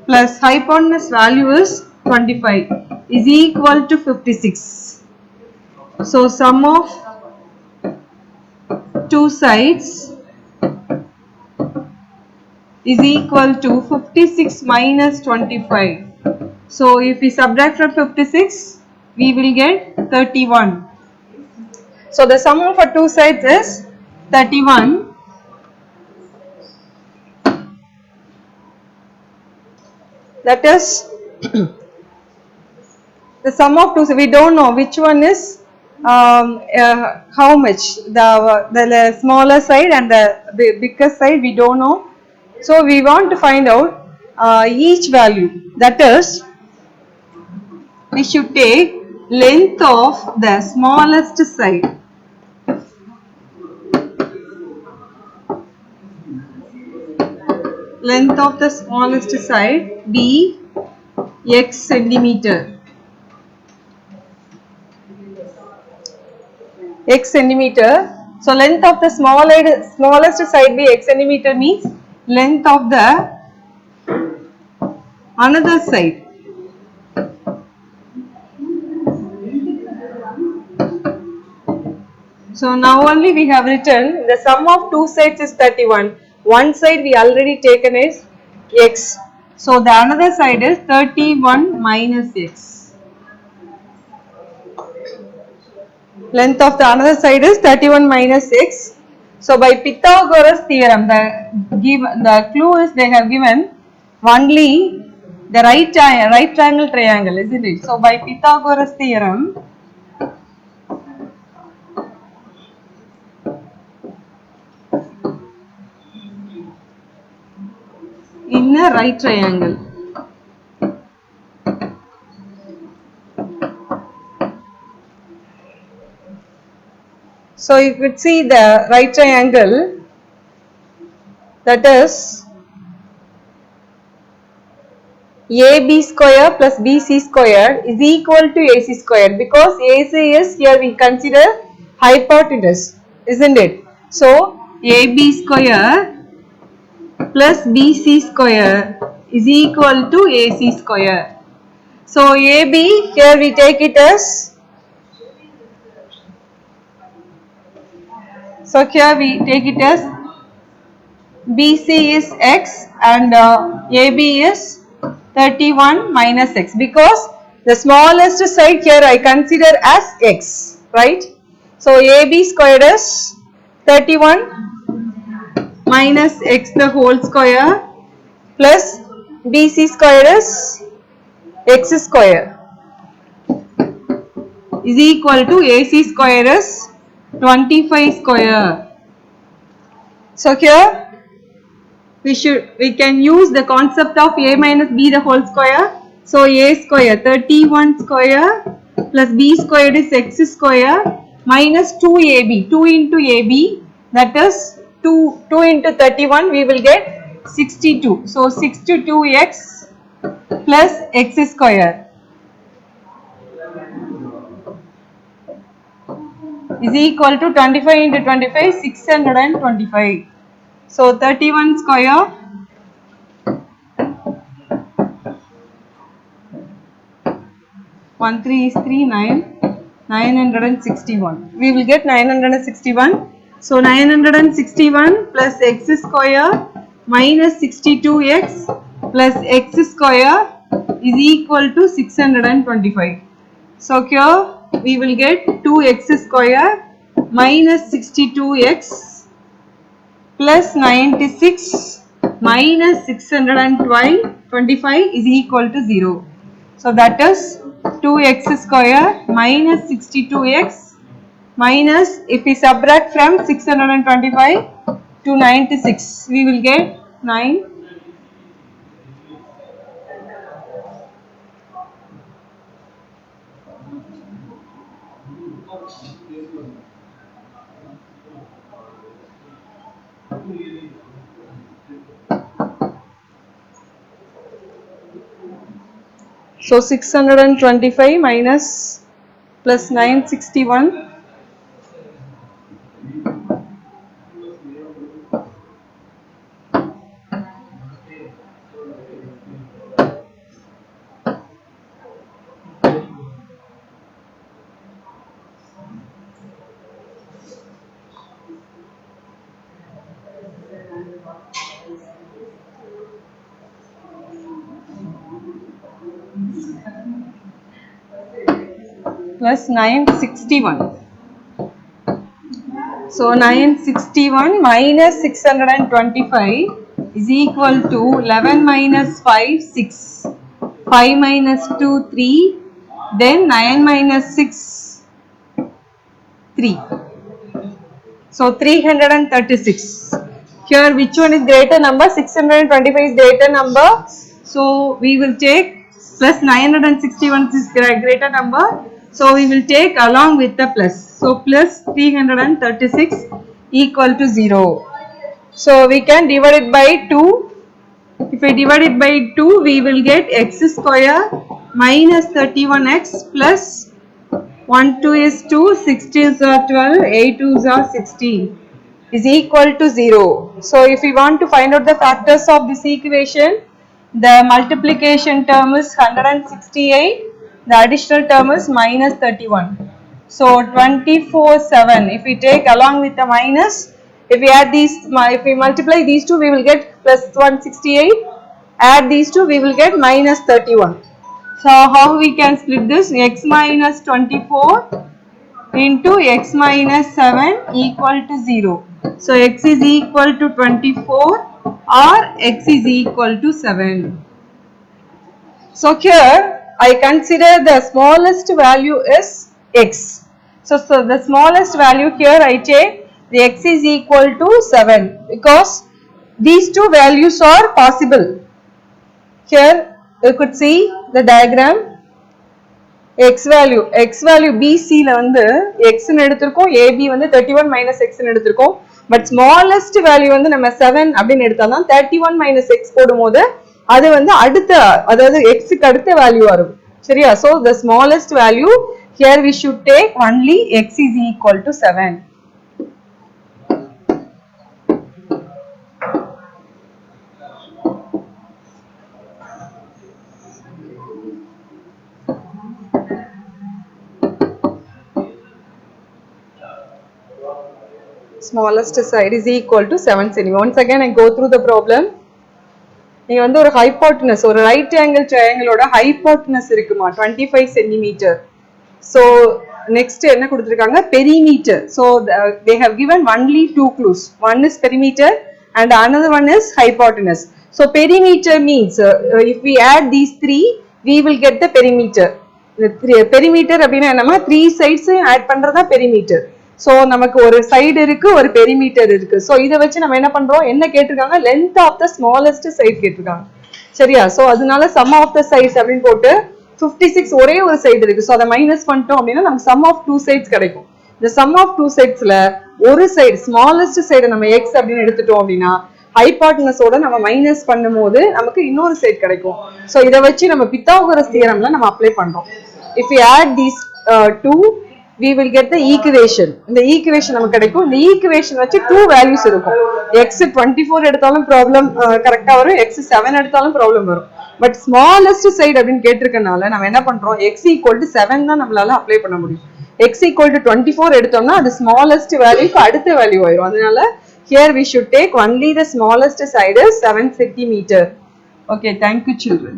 plus hypotenuse value is 25 is equal to 56. So sum of two sides is equal to 56 minus 25. So if we subtract from 56, we will get 31. So the sum of our two sides is 31. That is the sum of two, we don't know which one is how much, the smaller side and the bigger side we don't know. So we want to find out each value, that is we should take length of the smallest side. Length of the smallest side be x centimeter. X centimeter. So length of the smallest side be x centimeter means length of the another side. So now only we have written the sum of two sides is 31. One side we already taken is x. So the another side is 31 minus x. Length of the another side is 31 minus x. So by Pythagoras theorem, the clue is they have given only the right triangle triangle, isn't it? So by Pythagoras theorem, in a right triangle. So you could see the right triangle, that is AB square plus BC square is equal to AC square, because AC is here we consider hypotenuse, isn't it? So AB square plus BC square is equal to AC square. So AB here we take it as, so here we take it as BC is x and AB is 31 minus x, because the smallest side here I consider as x, right? So AB squared is 31 minus x the whole square plus BC squared is x square is equal to AC square is 25 square. So here we can use the concept of a minus b the whole square. So a square 31 square plus b squared is x square minus 2ab, 2 into ab, that is 2 into 31, we will get 62. So 62x plus x square is equal to 25 into 25, 625. So 31 square 1 3 is 3, 961. We will get 961. So 961 plus x square minus 62x plus x square is equal to 625. So here we will get 2x square minus 62x plus 96 minus 625 is equal to 0. So that is 2x square minus 62x minus, if we subtract from 625 to 96, we will get 9. So 625 minus plus 961 plus 961. So 961 minus 625 is equal to 11 minus 5, 6. 5 minus 2, 3. Then 9 minus 6, 3. So 336. Here which one is greater number? 625 is greater number. So we will take plus 961 is greater number. So we will take along with the plus. So plus 336 equal to 0. So we can divide it by 2. If we divide it by 2, we will get x square minus 31x plus 1 2 is 2, 6 2s are 12, 8 2s are 16 is equal to 0. So if we want to find out the factors of this equation, the multiplication term is 168, the additional term is minus 31. So 24 7. If we take along with the minus, if we add these, if we multiply these two, we will get plus 168. Add these two, we will get minus 31. So how we can split this? X minus 24 into x minus 7 equal to 0. So x is equal to 24 or x is equal to 7. So here I consider the smallest value is x. So the smallest value here I take the x is equal to 7 because these two values are possible. Here you could see the diagram. x value BC ல வந்து x ன்னு எடுத்திருக்கோம், AB வந்து 31 minus x ன்னு எடுத்திருக்கோம். But smallest value வந்து நம்ம 7 அப்படின்னு எடுத்தாதான் 31 minus x போடும்போது அது வந்து அடுத்த, அதாவது x க்கு அடுத்த வேல்யூ வரும். சரியா? So the smallest value here we should take only x is equal to 7. Smallest side is equal to 7 cm. Once again I go through the problem. நீங்க வந்து ஒரு hypotenuse, ஒரு right angle triangle ஓட hypotenuse இருக்குமா 25 cm. So next என்ன கொடுத்திருக்காங்க? Perimeter. So they have given only two clues. One is perimeter and another one is hypotenuse. So perimeter means if we add these three, we will get the perimeter. Perimeter அப்படினா என்னமா? Three sides add பண்றதா perimeter. So நமக்கு ஒரு side இருக்கு, ஒரு perimeter இருக்கு. So இத வச்சு நம்ம என்ன பண்றோம்? என்ன கேட்டிருக்காங்க? length of the smallest side கேட்டிருக்காங்க. சரியா? So அதனால sum of the sides அப்படினு போட்டு 56 ஒரே ஒரு சைடு இருக்கு. So அத மைனஸ் பண்ணிட்டோம் அப்படினா நமக்கு sum of two sides கிடைக்கும். இந்த sum of two sidesல ஒரு சைடு smallest சைடு நம்ம x அப்படினு எடுத்துட்டோம் அப்படினா hypotenuse ஓட நம்ம மைனஸ் பண்ணும்போது நமக்கு இன்னொரு சைடு கிடைக்கும். So இத வச்சு நம்ம பித்தாகோரஸ் தியரம்ல நம்ம அப்ளை பண்றோம். If we add these two, we will get the equation. இந்த equation நமக்கு கிடைக்கும். இந்த equation வச்சு two values இருக்கும். x 24 எடுத்தாலும் ப்ராப்ளம் கரெக்ட்டா வரும், x 7 எடுத்தாலும் ப்ராப்ளம் வரும். பட் ஸ்மாலஸ்ட் சைடு அப்படினு கேட்டிருக்கனால நம்ம என்ன பண்றோம்? x equal to 7 தான் நம்மளால அப்ளை பண்ண முடியும். x equal to 24 எடுத்தோம்னா அது smallest வேல்யூக்கு அடுத்த வேல்யூ ஆயிடும். அதனால here we should take only the smallest side is 7 cm. Okay, thank you children.